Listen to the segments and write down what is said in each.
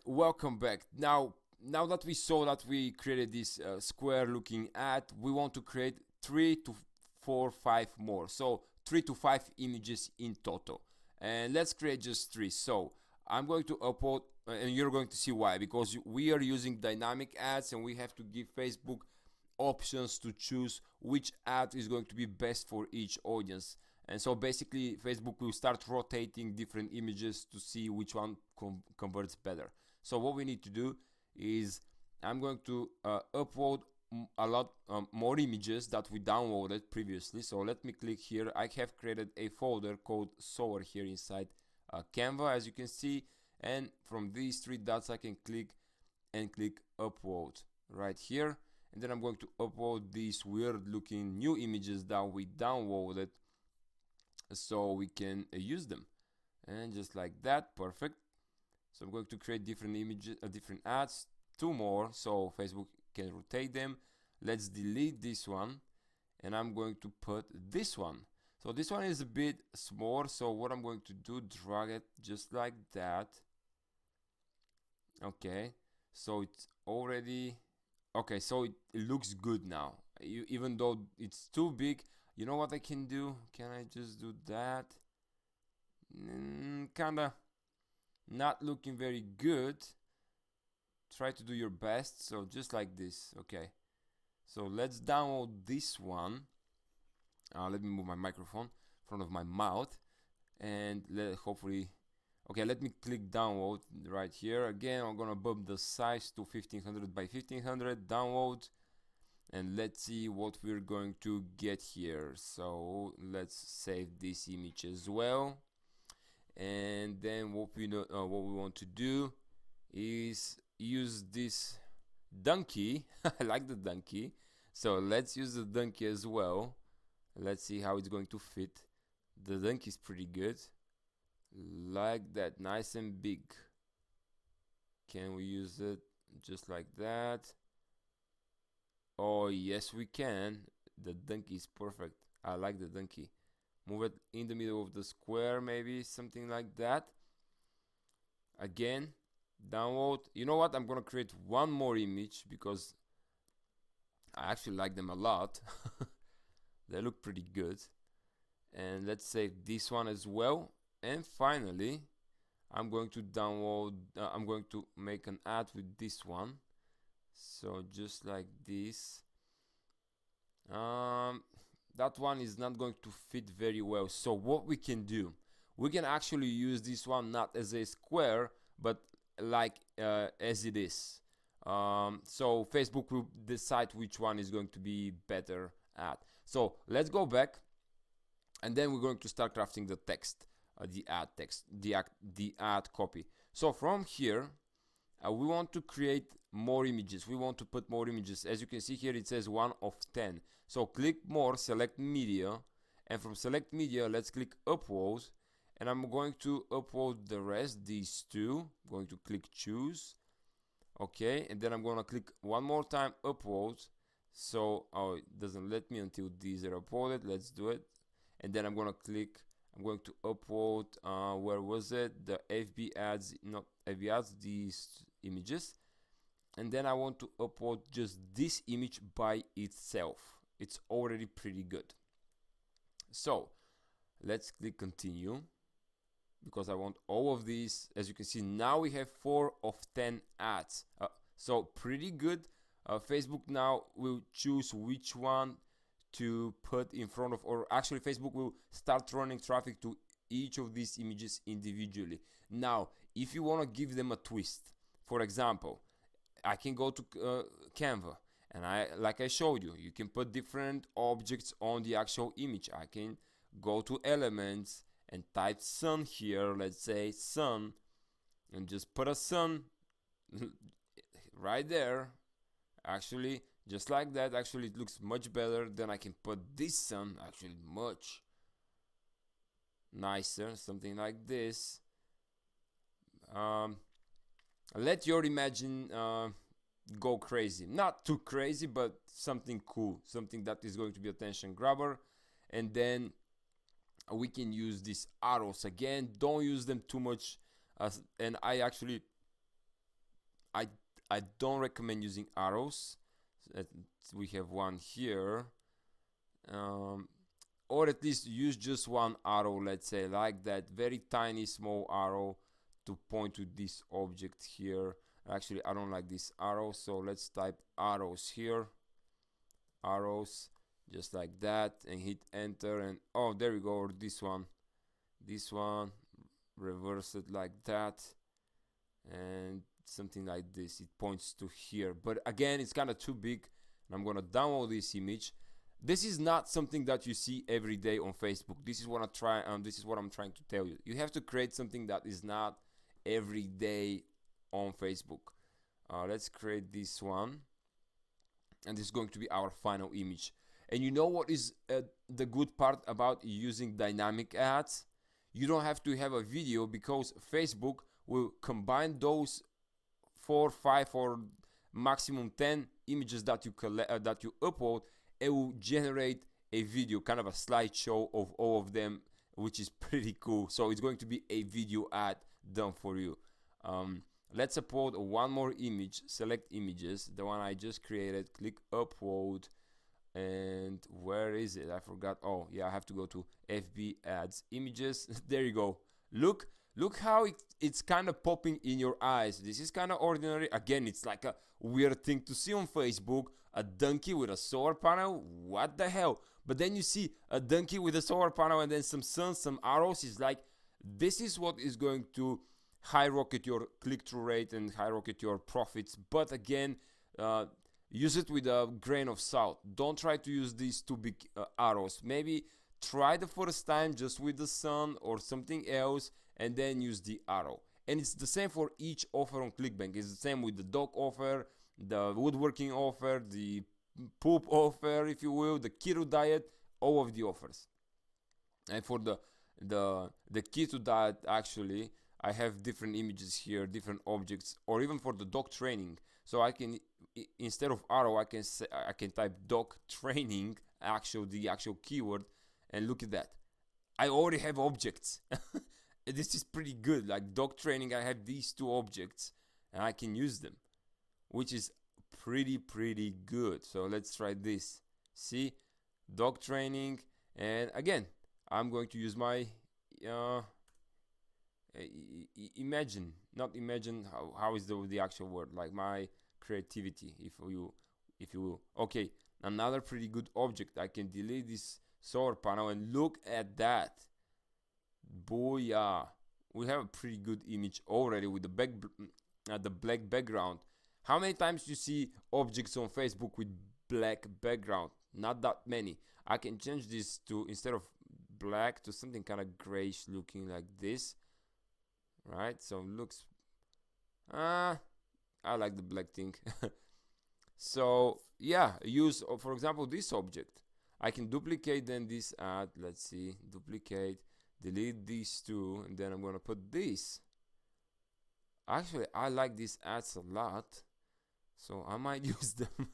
welcome back. Now that we saw that we created this square looking ad, we want to create 3 to 4 5 more. So 3 to 5 images in total. And let's create just 3. So I'm going to upload, and you're going to see why, because we are using dynamic ads and we have to give Facebook options to choose which ad is going to be best for each audience. And so basically Facebook will start rotating different images to see which one converts better. So what we need to do is I'm going to upload a lot more images that we downloaded previously. So let me click here. I have created a folder called Sower here inside Canva, as you can see, and from these 3 dots I can click upload right here, and then I'm going to upload these weird looking new images that we downloaded so we can use them. And just like that, perfect. So I'm going to create different images, different ads, 2 more so Facebook can rotate them. Let's delete this one and I'm going to put this one. So this one is a bit small, so what I'm going to do, drag it just like that. Okay, so it's already okay, so it looks good now. Even though it's too big, you know what I can do? Can I just do that? Kinda not looking very good. Try to do your best. So just like this. Okay, so let's download this one. Let me move my microphone in front of my mouth, and hopefully, okay, let me click download right here. Again, I'm gonna bump the size to 1500 by 1500, download, and let's see what we're going to get here. So let's save this image as well, and then what we want to do is use this donkey. I like the donkey, so let's use the donkey as well. Let's see how it's going to fit. The donkey is pretty good, like that, nice and big. Can we use it just like that? Oh yes, we can. The donkey is perfect. I like the donkey. Move it in the middle of the square, maybe something like that. Again, download. You know what, I'm gonna create one more image because I actually like them a lot. They look pretty good, and let's save this one as well. And finally, I'm going to download I'm going to make an ad with this one, so just like this. That one is not going to fit very well, so what we can do, we can actually use this one not as a square but like as it is. So Facebook will decide which one is going to be better at. So let's go back, and then we're going to start crafting the text, the ad text, the ad copy. So from here, we want to create more images. We want to put more images. As you can see here, it says 1 of 10. So click more, select media, and from select media, let's click upload, and I'm going to upload the rest, these 2. I'm going to click choose. Okay, and then I'm going to click one more time upload. So it doesn't let me until these are uploaded. Let's do it, and then I'm going to upload where was it, the FB ads, not FB ads, these images, and then I want to upload just this image by itself. It's already pretty good. So let's click continue, because I want all of these. As you can see, now we have 4 of 10 ads. So pretty good. Facebook now will choose which one to put in front of, or actually Facebook will start running traffic to each of these images individually. Now, if you want to give them a twist, for example, I can go to Canva, and like I showed you, you can put different objects on the actual image. I can go to elements and type sun here, let's say sun, and just put a sun right there. Actually, just like that, actually it looks much better. Then I can put this sun, actually much nicer, something like this. Let your imagine go crazy. Not too crazy, but something cool, something that is going to be attention grabber. And then we can use these arrows again. Don't use them too much, and I actually I don't recommend using arrows. We have one here, or at least use just one arrow, let's say like that, very tiny small arrow to point to this object here. Actually, I don't like this arrow, so let's type arrows here, arrows, just like that, and hit enter, and oh, there we go. Or this one, reverse it like that, and something like this, it points to here. But again, it's kind of too big, and I'm gonna download this image. This is not something that you see every day on Facebook. This is what I'm trying to tell you. You have to create something that is not every day on Facebook. Let's create this one, and this is going to be our final image. And you know what is the good part about using dynamic ads? You don't have to have a video, because Facebook will combine those 4, 5, or maximum 10 images that you upload. It will generate a video, kind of a slideshow of all of them, which is pretty cool. So it's going to be a video ad done for you. Let's upload one more image. Select images, the one I just created, click upload, and where is it? I forgot. Oh yeah, I have to go to FB ads images. There you go. Look how it's kind of popping in your eyes. This is kind of ordinary. Again, it's like a weird thing to see on Facebook, a donkey with a solar panel. What the hell? But then you see a donkey with a solar panel and then some sun, some arrows. It's like, this is what is going to high rocket your click-through rate and high rocket your profits. But again, use it with a grain of salt. Don't try to use these too big arrows. Maybe try the first time just with the sun or something else, and then use the arrow. And it's the same for each offer on ClickBank. It's the same with the dog offer, the woodworking offer, the poop offer, if you will, the keto diet, all of the offers. And for the keto diet, actually, I have different images here, different objects, or even for the dog training. So I can, instead of arrow, I can type dog training, the actual keyword, and look at that. I already have objects. This is pretty good. Like dog training, I have these two objects, and I can use them, which is pretty good. So let's try this. See, dog training, and again, I'm going to use my imagine. How is the actual word? Like my creativity, if you will. Okay, another pretty good object. I can delete this solar panel, and look at that. Booyah! We have a pretty good image already with the black background. How many times you see objects on Facebook with black background? Not that many. I can change this to, instead of black, to something kind of grayish looking like this. Right? So it looks, I like the black thing. So yeah, use, for example, this object. I can duplicate then this ad. Let's see, duplicate, delete these two, and then I'm gonna put this. Actually, I like these ads a lot, so I might use them.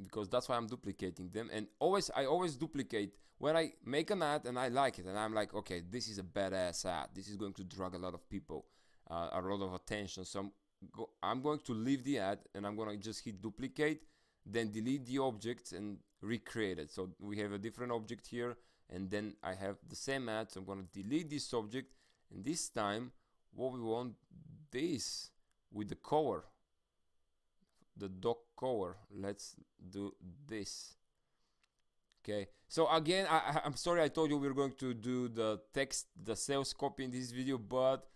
Because that's why I'm duplicating them. And I always duplicate when I make an ad and I like it, and I'm like, okay, this is a badass ad. This is going to drag a lot of people, a lot of attention. So I'm going to leave the ad, and I'm gonna just hit duplicate, then delete the object and recreate it. So we have a different object here, and then I have the same ad. So I'm gonna delete this object, and this time what we want, this with the cover, the dog cover. Let's do this. Okay, so again, I'm sorry, I told you we were going to do the text, the sales copy in this video, but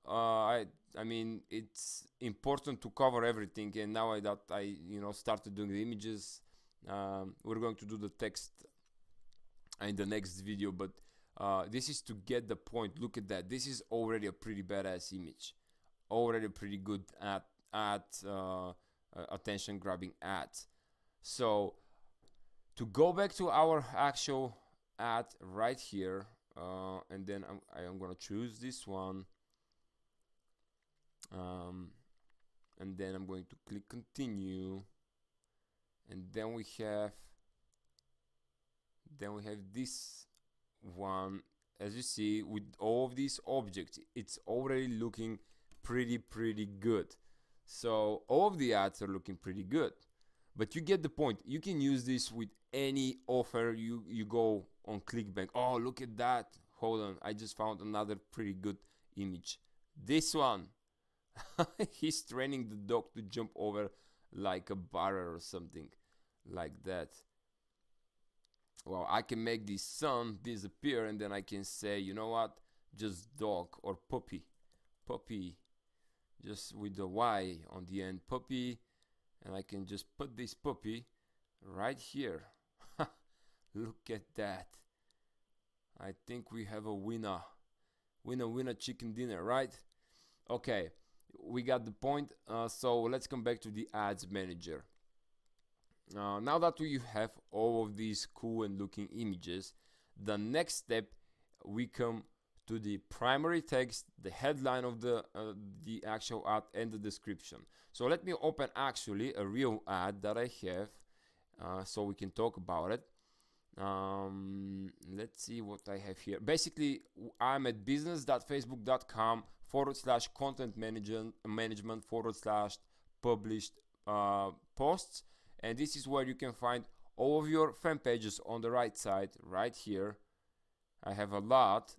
I mean, it's important to cover everything. And now that I started doing the images, we're going to do the text in the next video. But this is to get the point. Look at that. This is already a pretty badass image, already a pretty good attention grabbing ads. So to go back to our actual ad right here, and then I'm gonna choose this one, and then I'm going to click continue, and then we have this one. As you see, with all of these objects, it's already looking pretty good. So all of the ads are looking pretty good, but you get the point. You can use this with any offer. You go on ClickBank. Oh, look at that. Hold on, I just found another pretty good image. This one. He's training the dog to jump over like a barrier or something like that. Well, I can make the sun disappear, and then I can say, you know what, just dog or puppy, just with the Y on the end, puppy, and I can just put this puppy right here. Look at that. I think we have a winner chicken dinner, right? Okay, we got the point. So let's come back to the ads manager. Now that we have all of these cool and looking images, the next step, we come to the primary text, the headline of the actual ad, and the description. So let me open actually a real ad that I have, so we can talk about it. Let's see what I have here. Basically, I'm at business.facebook.com/content management/published posts, and this is where you can find all of your fan pages on the right side, right here. I have a lot.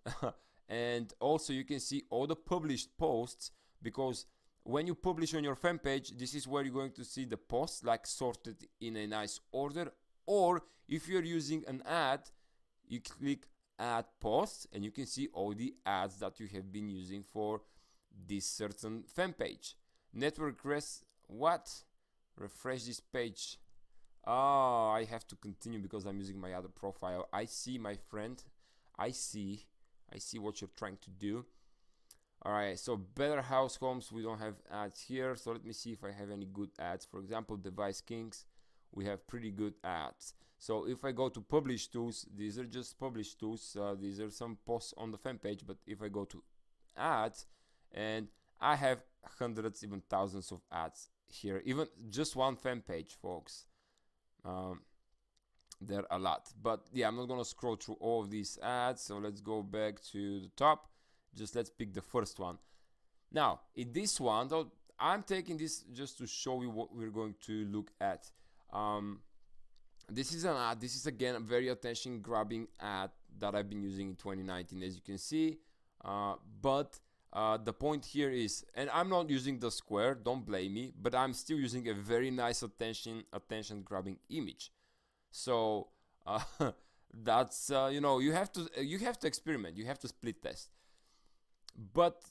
And also you can see all the published posts, because when you publish on your fan page, this is where you're going to see the posts like sorted in a nice order. Or if you're using an ad, you click add posts and you can see all the ads that you have been using for this certain fan page. Network refresh this page. Oh, I have to continue because I'm using my other profile. I see, my friend. I see what you're trying to do. Alright, so Better House Homes, we don't have ads here. So let me see if I have any good ads. For example, Device Kings, we have pretty good ads. So if I go to Publish Tools, these are just Publish Tools. These are some posts on the fan page. But if I go to ads, and I have hundreds, even thousands of ads here. Even just one fan page, folks. There are a lot, but yeah, I'm not gonna scroll through all of these ads. So let's go back to the top. Just let's pick the first one. Now in this one, though, I'm taking this just to show you what we're going to look at. This is an ad. This is again a very attention grabbing ad that I've been using in 2019, as you can see. But the point here is, and I'm not using the square, don't blame me, but I'm still using a very nice attention grabbing image. So that's you have to experiment, you have to split test. But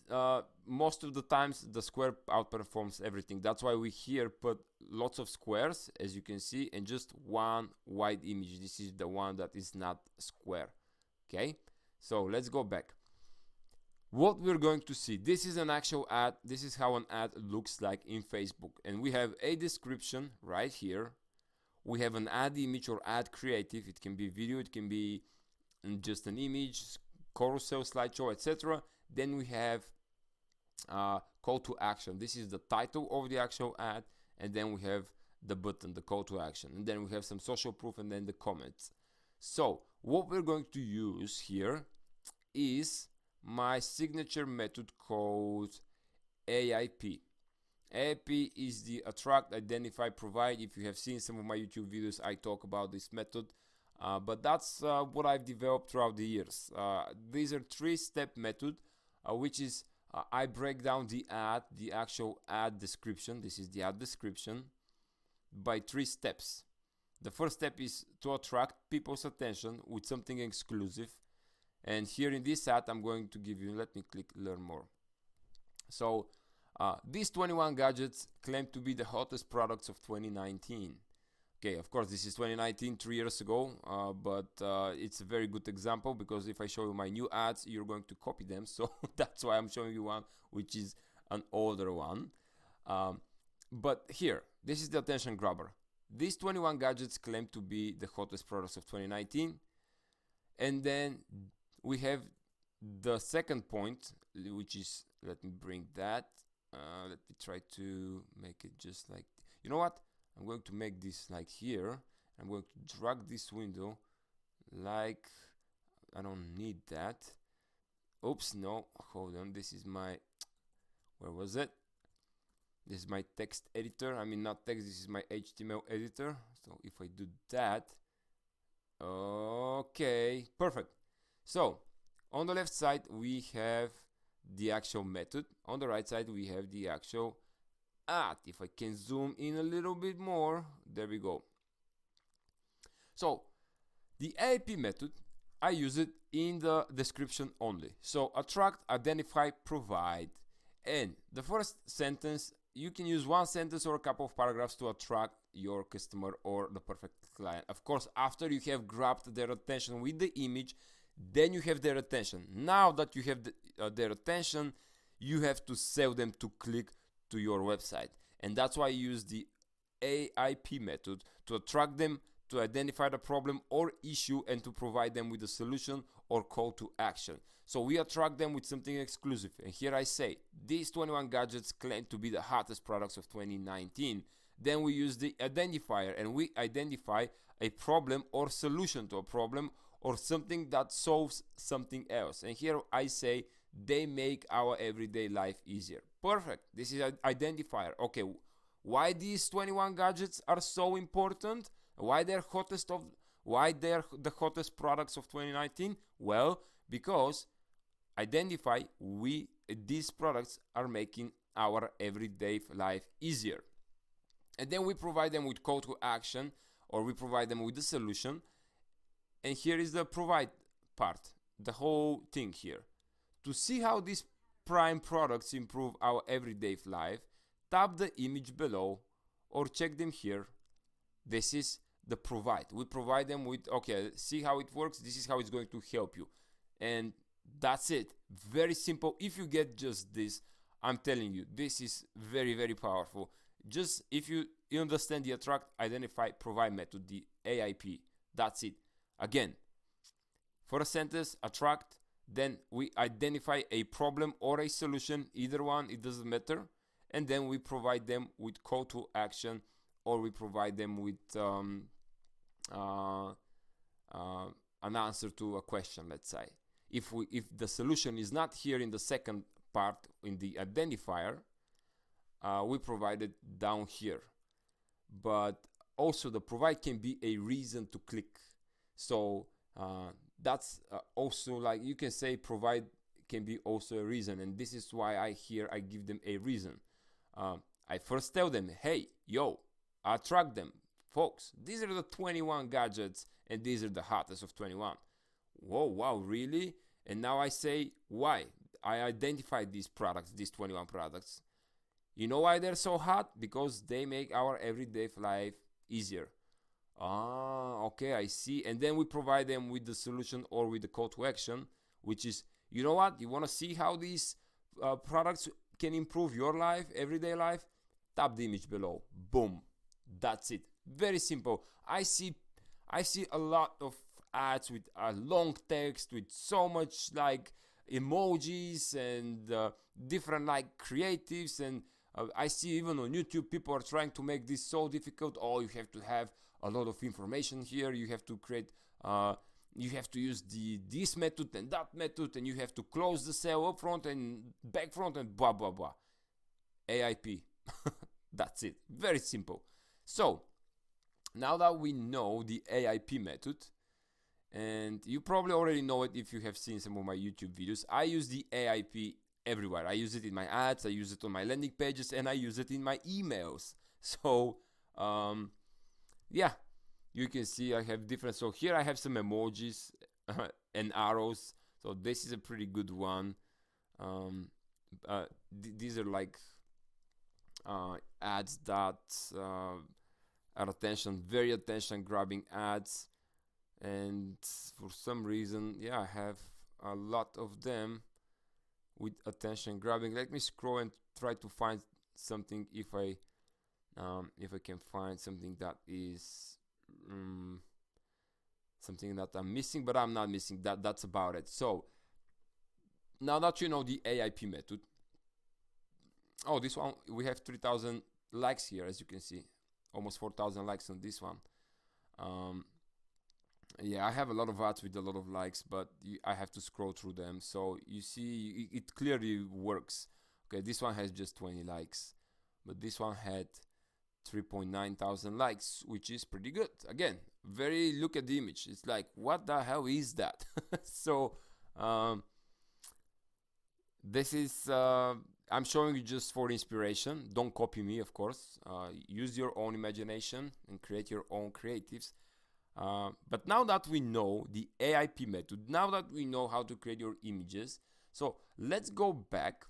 most of the times the square outperforms everything. That's why we here put lots of squares, as you can see, and just one white image. This is the one that is not square. Okay, so let's go back. What we're going to see, this is an actual ad. This is how an ad looks like in Facebook, and we have a description right here. We have an ad image or ad creative. It can be video, it can be just an image, carousel, slideshow, etc. Then we have call to action. This is the title of the actual ad, and then we have the button, the call to action, and then we have some social proof, and then the comments. So what we're going to use here is my signature method called AIP. AIP is the attract, identify, provide. If you have seen some of my YouTube videos, I talk about this method, but that's what I've developed throughout the years. These are 3-step method, which is I break down the ad, the actual ad description. This is the ad description by 3 steps. The first step is to attract people's attention with something exclusive. And here in this ad, I'm going to give you, let me click learn more. So these 21 gadgets claim to be the hottest products of 2019. Okay, of course, this is 2019, 3 years ago, but it's a very good example, because if I show you my new ads, you're going to copy them. So that's why I'm showing you one which is an older one. But here, this is the attention grabber. These 21 gadgets claim to be the hottest products of 2019. And then we have the second point, which is, let me bring that. Let me try to make it just like, you know what? I'm going to make this like here. I'm going to drag this window like, I don't need that. Oops, no, hold on. This is my, Where was it? This is my text editor. I mean, not text, this is my HTML editor. So if I do that, okay, perfect. So on the left side, we have the actual method. On the right side, we have the actual ad. If I can zoom in a little bit more, there we go. So the AIP method, I use it in the description only. So attract, identify, provide. And the first sentence, you can use one sentence or a couple of paragraphs to attract your customer or the perfect client. Of course, after you have grabbed their attention with the image, then you have their attention. Now that you have their attention, you have to sell them to click to your website. And that's why I use the AIP method to attract them, to identify the problem or issue, and to provide them with a solution or call to action. So we attract them with something exclusive. And here I say, these 21 gadgets claim to be the hottest products of 2019. Then we use the identifier and we identify a problem or solution to a problem or something that solves something else. And here I say, they make our everyday life easier. Perfect. This is an identifier. Okay, why these 21 gadgets are so important? Why they're the hottest products of 2019? Well, because identify these products are making our everyday life easier. And then we provide them with call to action, or we provide them with the solution. And here is the provide part, the whole thing here. To see how these prime products improve our everyday life, tap the image below or check them here. This is the provide. We provide them with, okay, see how it works. This is how it's going to help you. And that's it. Very simple. If you get just this, I'm telling you, this is very, very powerful. Just if you understand the attract, identify, provide method, the AIP, that's it. Again, for a sentence, attract, then we identify a problem or a solution, either one, it doesn't matter. And then we provide them with call to action, or we provide them with an answer to a question, let's say. If the solution is not here in the second part, in the identifier, we provide it down here. But also the provide can be a reason to click. So that's also, like, you can say provide can be also a reason, and this is why I give them a reason. I first tell them, hey, yo, attract them, folks. These are the 21 gadgets, and these are the hottest of 21. Whoa, wow, really? And now I say why. I identified these products, these 21 products. You know why they're so hot? Because they make our everyday life easier. Okay, I see. And then we provide them with the solution or with the call to action, which is, you know what? You want to see how these products can improve your life, everyday life? Tap the image below. Boom. That's it. Very simple. I see a lot of ads with long text, with so much like emojis and different like creatives, and I see even on YouTube people are trying to make this so difficult. Oh, you have to have a lot of information here. You have to create you have to use this method and that method, and you have to close the cell up front and back front and blah blah blah. AIP. That's it. Very simple. So now that we know the AIP method, and you probably already know it if you have seen some of my YouTube videos, I use the AIP everywhere. I use it in my ads, I use it on my landing pages, and I use it in my emails. So yeah, you can see I have different. So here I have some emojis and arrows. So this is a pretty good one. These are like ads that are very attention grabbing ads, and for some reason, yeah, I have a lot of them with attention grabbing. Let me scroll and try to find something, if I can find something that is something that I'm missing, but I'm not missing. That's about it. So now that you know the AIP method, oh, this one, we have 3,000 likes here, as you can see, almost 4,000 likes on this one. Yeah, I have a lot of ads with a lot of likes, but I have to scroll through them. So you see, it clearly works. Okay, this one has just 20 likes, but this one had 3.9 thousand likes, which is pretty good. Again, look at the image. It's like, what the hell is that? So this is I'm showing you just for inspiration. Don't copy me, of course. Use your own imagination and create your own creatives. But now that we know the AIP method, now that we know how to create your images, so let's go back